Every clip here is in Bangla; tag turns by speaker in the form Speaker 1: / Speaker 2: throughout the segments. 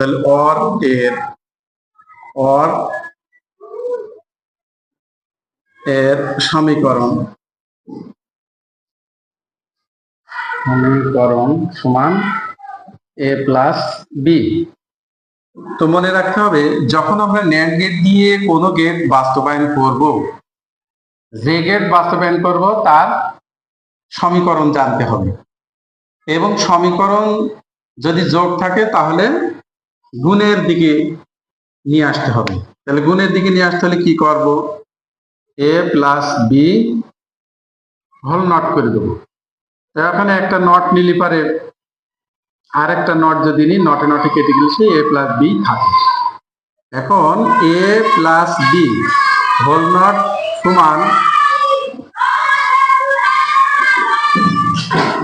Speaker 1: তাহলে অর এর সমীকরণ সমান a প্লাস বি। তো মনে রাখতে হবে, যখন আমরা ন্যান্ড গেট দিয়ে কোনো গেট বাস্তবায়ন করব, যে গেট বাস্তবায়ন করব তার সমীকরণ জানতে হবে, এবং সমীকরণ যদি যোগ থাকে তাহলে গুণের দিকে নিয়ে আসতে হবে। তাহলে গুণের দিকে নিয়ে আসতে হলে কি করব, a প্লাস বি হোল নট করে দেবো। এখানে একটা নট নিলে পারে, আর একটা নট যদি নিই, নটে নটে কেটে গেলে সে a প্লাস বি থাকে। এখন a plus B whole not সমান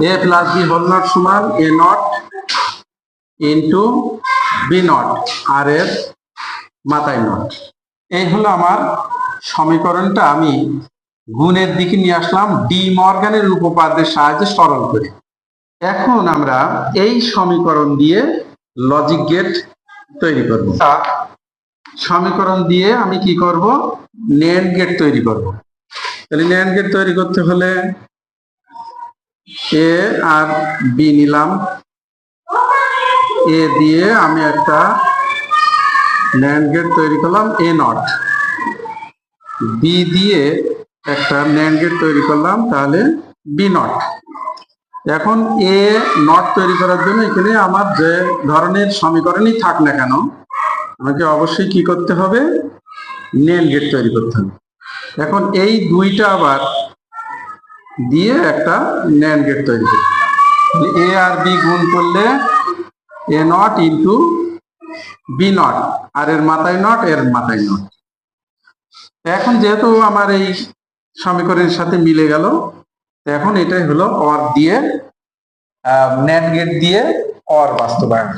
Speaker 1: a plus B whole not সমান a not into B not, আর এর মাথায় নট। এই হলো আমার সমীকরণটা। আমি গুণের দিকে নিয়ে আসলাম ডি মর্গানের উপপাদ্যের সাহায্যে সরল করে। এখন আমরা এই সমীকরণ দিয়ে লজিক গেট তৈরি করব। সমীকরণ দিয়ে আমি কি করব, ন্যান্ড গেট তৈরি করব। তাহলে ন্যান্ড গেট তৈরি করতে হলে এ আর বি নিলাম, এ দিয়ে আমি একটা ন্যান্ড গেট তৈরি করলাম এ নট, বি দিয়ে একটা ন্যান্ড গেট তৈরি করলাম তাহলে বি নট। এখন এ নট তৈরি করার জন্য এখানে আমার যে ধরনের সমীকরণই থাক না কেন, আমাকে অবশ্যই কি করতে হবে, ন্যান্ড গেট তৈরি করতে হবে। এখন এই দুইটা আবার দিয়ে একটা ন্যান্ড গেট তৈরি করতে হবে। এ আর বি গুণ করলে এ নট ইন্টু বি নট, আর এর মাথায় নট, এর মাথায় নট। এখন যেহেতু আমার এই সমীকরণের সাথে মিলে গেল, এখন এটাই হলো অর দিয়ে ন্যান্ড গেট দিয়ে অর বাস্তবায়ন।